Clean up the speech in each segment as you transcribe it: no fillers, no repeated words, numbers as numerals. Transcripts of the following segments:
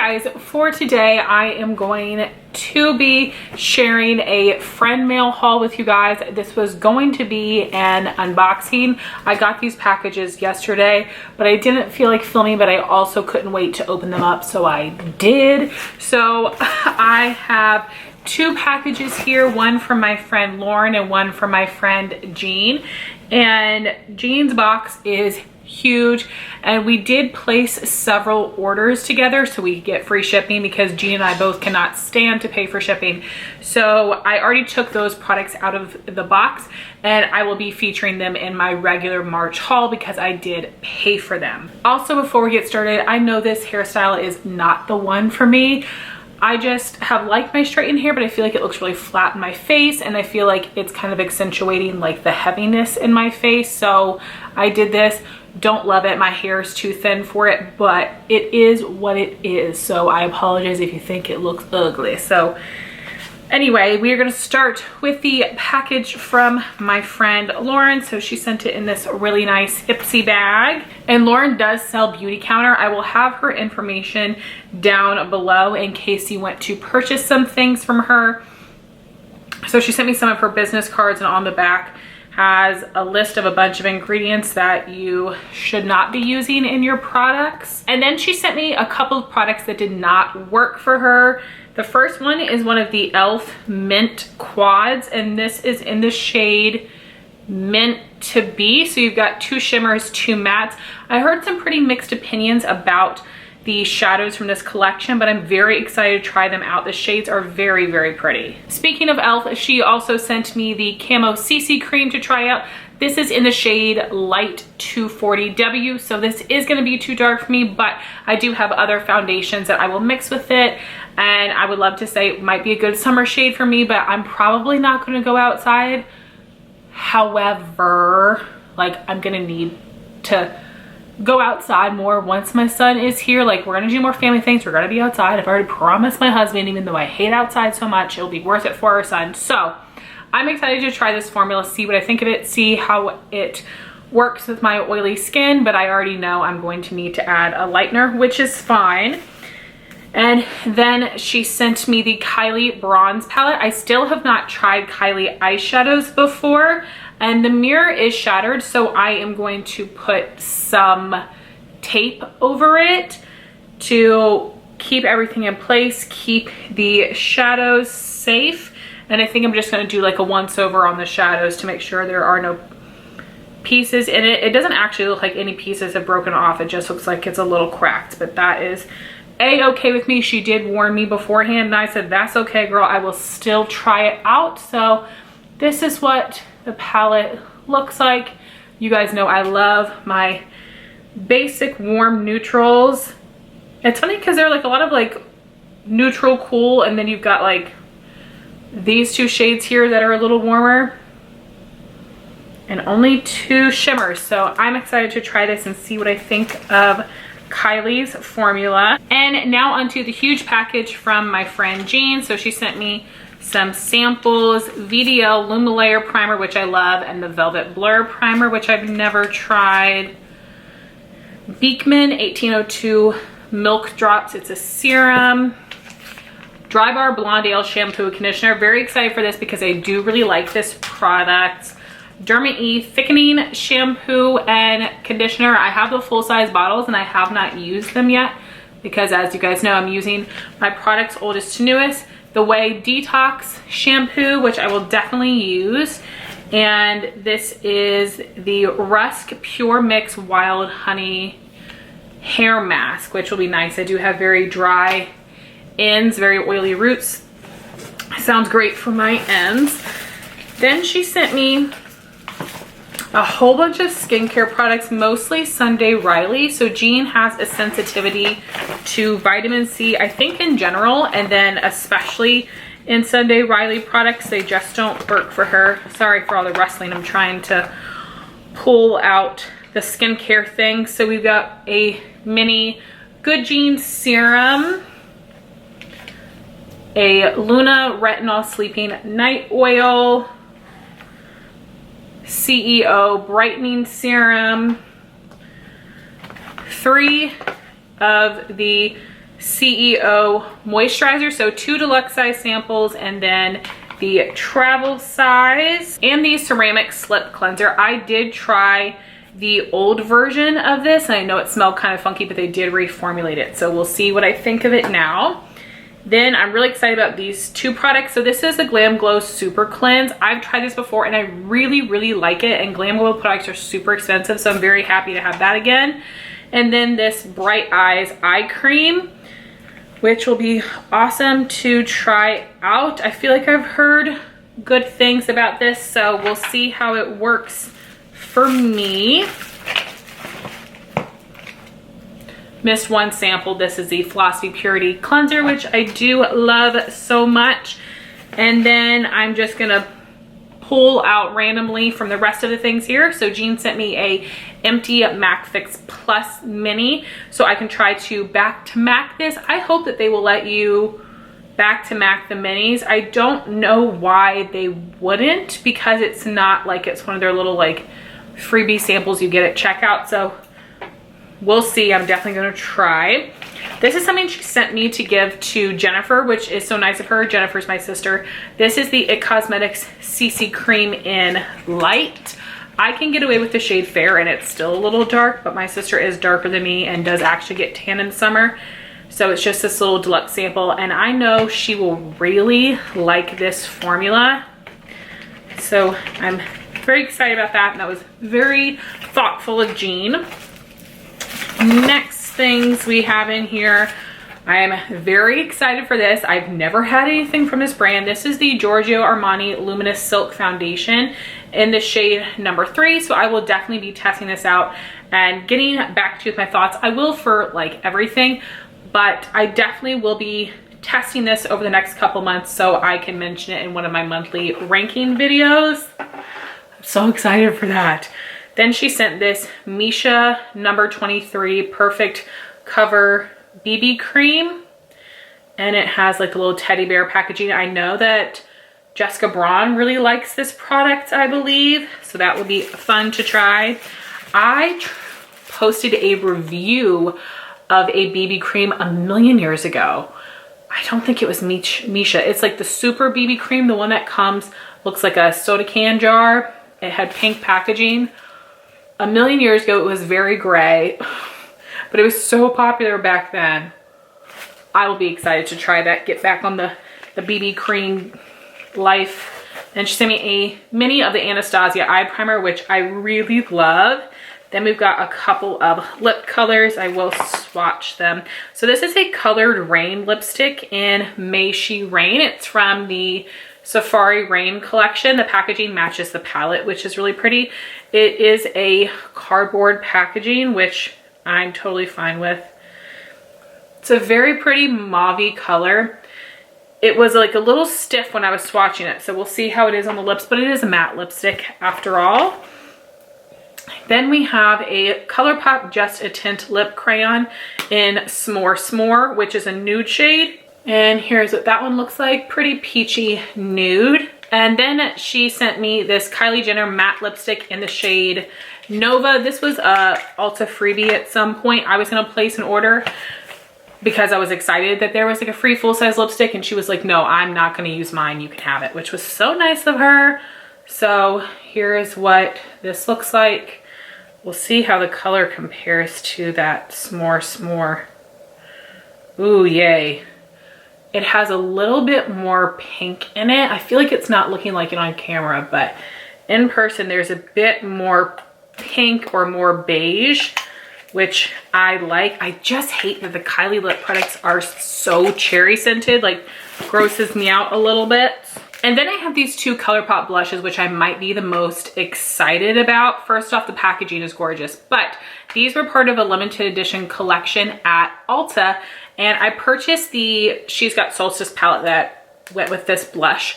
guys, for today I am going to be sharing a friend mail haul with you guys. This was going to be an unboxing. I got these packages yesterday, but I didn't feel like filming, but I also couldn't wait to open them up, so I did. So I have two packages here, one from my friend Lauren and one from my friend Jean. And Jean's box is huge, and we did place several orders together so we could get free shipping because Jean and I both cannot stand to pay for shipping. So I already took those products out of the box, and I will be featuring them in my regular March haul because I did pay for them. Also, before we get started, I know this hairstyle is not the one for me. I just have liked my straightened hair, but I feel like it looks really flat in my face, and I feel like it's kind of accentuating like the heaviness in my face. So I did this. Don't love it. My hair is too thin for it, but it is what it is. So I apologize if you think it looks ugly. So anyway, we are going to start with the package from my friend Lauren. So she sent it in this really nice Ipsy bag. And Lauren does sell Beauty Counter. I will have her information down below in case you want to purchase some things from her. So she sent me some of her business cards, and on the back has a list of a bunch of ingredients that you should not be using in your products. And then she sent me a couple of products that did not work for her. The first one is one of the e.l.f. Mint Quads, and this is in the shade Mint to Be. So you've got two shimmers, two mattes. I heard some pretty mixed opinions about the shadows from this collection, but I'm very excited to try them out. The shades are very, very pretty. Speaking of e.l.f., she also sent me the Camo CC cream to try out. This is in the shade Light 240W, so this is gonna be too dark for me, but I do have other foundations that I will mix with it, and I would love to say it might be a good summer shade for me, but I'm probably not gonna go outside. However, like, I'm gonna need to go outside more once my son is here. Like, we're gonna do more family things, we're gonna be outside. I've already promised my husband, even though I hate outside so much, it'll be worth it for our son. So I'm excited to try this formula, see what I think of it, see how it works with my oily skin, but I already know I'm going to need to add a lightener, which is fine. And then she sent me the Kylie bronze palette. I still have not tried Kylie eyeshadows before, and the mirror is shattered, so I am going to put some tape over it to keep everything in place, keep the shadows safe. And I think I'm just gonna do like a once over on the shadows to make sure there are no pieces in it. It doesn't actually look like any pieces have broken off. It just looks like it's a little cracked, but that is a-okay with me. She did warn me beforehand, and I said, that's okay, girl, I will still try it out. So this is what the palette looks like. You guys know I love my basic warm neutrals. It's funny because they're like a lot of like neutral cool, and then you've got like these two shades here that are a little warmer, and only two shimmers. So I'm excited to try this and see what I think of Kylie's formula. And now onto the huge package from my friend Jean. So she sent me some samples, VDL Lumalayer Primer, which I love, and the Velvet Blur Primer, which I've never tried. Beekman 1802 Milk Drops, it's a serum. Dry Bar Blonde Ale Shampoo Conditioner. Very excited for this because I do really like this product. Derma E Thickening Shampoo and Conditioner. I have the full-size bottles and I have not used them yet because, as you guys know, I'm using my products oldest to newest. The Way Detox Shampoo, which I will definitely use. And this is the Rusk Pure Mix Wild Honey Hair Mask, which will be nice. I do have very dry ends, very oily roots. Sounds great for my ends. Then she sent me a whole bunch of skincare products, mostly Sunday Riley. So Jean has a sensitivity to vitamin C, I think in general, and then especially in Sunday Riley products. They just don't work for her. Sorry for all the rustling. I'm trying to pull out the skincare thing. So we've got a mini Good Genes serum, a Luna Retinol Sleeping Night Oil, CEO Brightening Serum, 3 of the CEO moisturizer. So 2 deluxe size samples and then the travel size, and the ceramic slip cleanser. I did try the old version of this, and I know it smelled kind of funky, but they did reformulate it. So we'll see what I think of it now. Then I'm really excited about these 2 products. So this is the Glam Glow Super Cleanse. I've tried this before and I really like it, and Glam Glow products are super expensive, so I'm very happy to have that again. And then this Bright Eyes Eye Cream, which will be awesome to try out. I feel like I've heard good things about this, so we'll see how it works for me. Missed one sample. This is the Philosophy Purity Cleanser, which I do love so much. And then I'm just gonna pull out randomly from the rest of the things here. So Jean sent me a empty Mac Fix Plus Mini, so I can try to back to Mac this. I hope that they will let you back to Mac the minis. I don't know why they wouldn't, because it's not like it's one of their little like freebie samples you get at checkout. So we'll see. I'm definitely gonna try. This is something she sent me to give to Jennifer, which is so nice of her. Jennifer's my sister. This is the IT Cosmetics CC Cream in Light. I can get away with the shade Fair and it's still a little dark, but my sister is darker than me and does actually get tan in summer. So it's just this little deluxe sample, and I know she will really like this formula. So I'm very excited about that, and that was very thoughtful of Jean. Next things we have in here, I am very excited for this. I've never had anything from this brand. This is the Giorgio Armani Luminous Silk Foundation in the shade number 3. So I will definitely be testing this out and getting back to you with my thoughts. I will for like everything, but I definitely will be testing this over the next couple months so I can mention it in one of my monthly ranking videos. I'm so excited for that. Then she sent this Misha number 23 Perfect Cover BB Cream, and it has like a little teddy bear packaging. I know that Jessica Braun really likes this product, I believe, so that would be fun to try. I posted a review of a BB cream a million years ago. I don't think it was Misha. It's like the super BB cream, the one that comes, looks like a soda can jar. It had pink packaging. A million years ago, it was very gray, but it was so popular back then. I will be excited to try that, get back on the BB cream life. And she sent me a mini of the Anastasia eye primer, which I really love. Then we've got a couple of lip colors. I will swatch them. So this is a Colored Rain lipstick in May She Rain. It's from the Safari Rain collection. The packaging matches the palette, which is really pretty. It is a cardboard packaging, which I'm totally fine with. It's a very pretty mauve-y color. It was like a little stiff when I was swatching it, so we'll see how it is on the lips, but it is a matte lipstick after all. Then we have a ColourPop Just a Tint lip crayon in S'more S'more, which is a nude shade. And here's what that one looks like, pretty peachy nude. And then she sent me this Kylie Jenner matte lipstick in the shade Nova. This was a Ulta freebie at some point. I was gonna place an order because I was excited that there was like a free full-size lipstick, and she was like, no, I'm not gonna use mine, you can have it, which was so nice of her. So here is what this looks like. We'll see how the color compares to that S'more S'more. Ooh, yay. It has a little bit more pink in it. I feel like it's not looking like it on camera, but in person there's a bit more pink or more beige, which I like. I just hate that the Kylie lip products are so cherry scented, like grosses me out a little bit. And then I have these 2 ColourPop blushes, which I might be the most excited about. First off, the packaging is gorgeous, but these were part of a limited edition collection at Ulta, and I purchased the She's Got Solstice palette that went with this blush.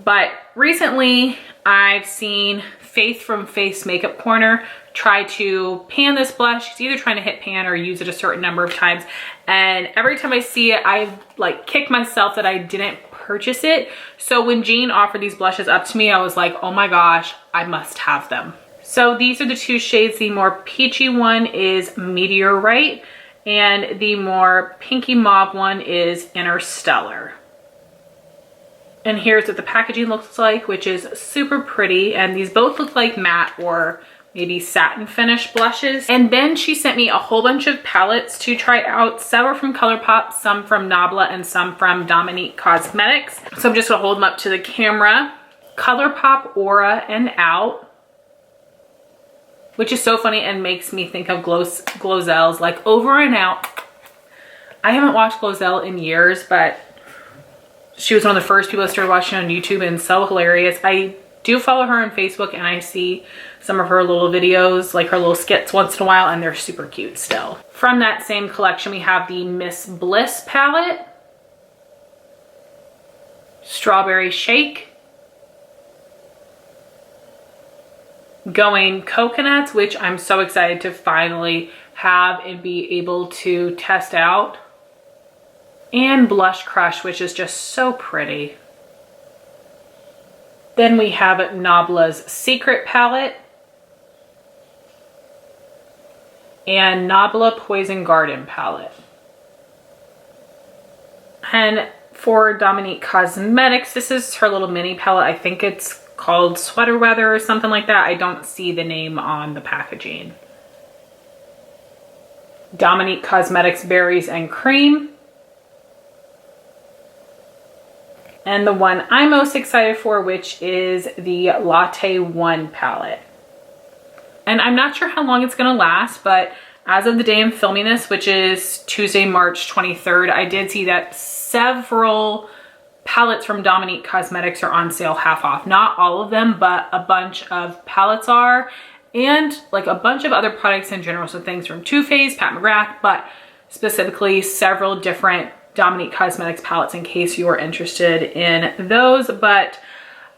But recently I've seen Faith from Face Makeup Corner try to pan this blush. She's either trying to hit pan or use it a certain number of times, and every time I see it, I like kick myself that I didn't purchase it. So when Jean offered these blushes up to me, I was like, oh my gosh, I must have them. So these are the 2 shades. The more peachy one is Meteorite, And the more pinky mauve one is Interstellar. And here's what the packaging looks like, which is super pretty. And these both look like matte or maybe satin finish blushes. And then she sent me a whole bunch of palettes to try out, several from ColourPop, some from Nabla, and some from Dominique Cosmetics. So I'm just gonna hold them up to the camera. ColourPop Aura and Out, which is so funny and makes me think of Glozel's, like Over and Out. I haven't watched Glozel in years, but she was one of the first people I started watching on YouTube, and so hilarious. I do follow her on Facebook, and I see some of her little videos, like her little skits once in a while, and they're super cute still. From that same collection, we have the Miss Bliss palette, Strawberry Shake, Going Coconuts, which I'm so excited to finally have and be able to test out, and Blush Crush, which is just so pretty. Then we have Nabla's Secret palette and Nabla Poison Garden palette. And for Dominique Cosmetics, this is her little mini palette. I think it's called Sweater Weather or something like that. I don't see the name on the packaging. Dominique Cosmetics Berries and Cream. And the one I'm most excited for, which is the Latte 1 palette. And I'm not sure how long it's gonna last, but as of the day I'm filming this, which is Tuesday, March 23rd, I did see that several palettes from Dominique Cosmetics are on sale half off. Not all of them, but a bunch of palettes are, and like a bunch of other products in general. So things from Too Faced, Pat McGrath, but specifically several different Dominique Cosmetics palettes in case you are interested in those. But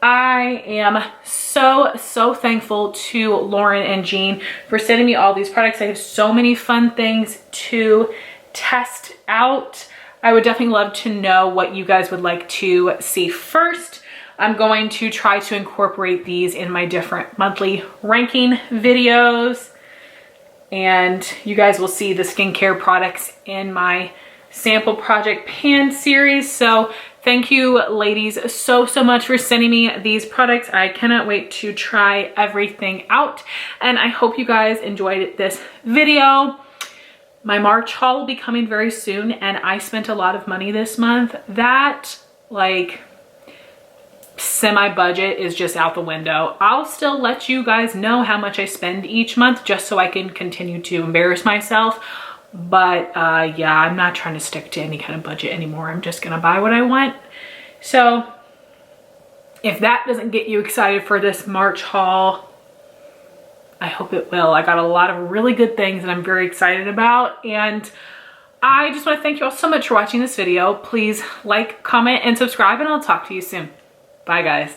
I am so thankful to Lauren and Jean for sending me all these products. I have so many fun things to test out. I would definitely love to know what you guys would like to see first. I'm going to try to incorporate these in my different monthly ranking videos, and you guys will see the skincare products in my sample project pan series. So thank you ladies so much for sending me these products. I cannot wait to try everything out, and I hope you guys enjoyed this video. My March haul will be coming very soon, and I spent a lot of money this month. That like semi-budget is just out the window. I'll still let you guys know how much I spend each month just so I can continue to embarrass myself. But yeah, I'm not trying to stick to any kind of budget anymore. I'm just gonna buy what I want. So if that doesn't get you excited for this March haul, I hope it will. I got a lot of really good things that I'm very excited about. And I just want to thank you all so much for watching this video. Please like, comment, and subscribe, and I'll talk to you soon. Bye guys.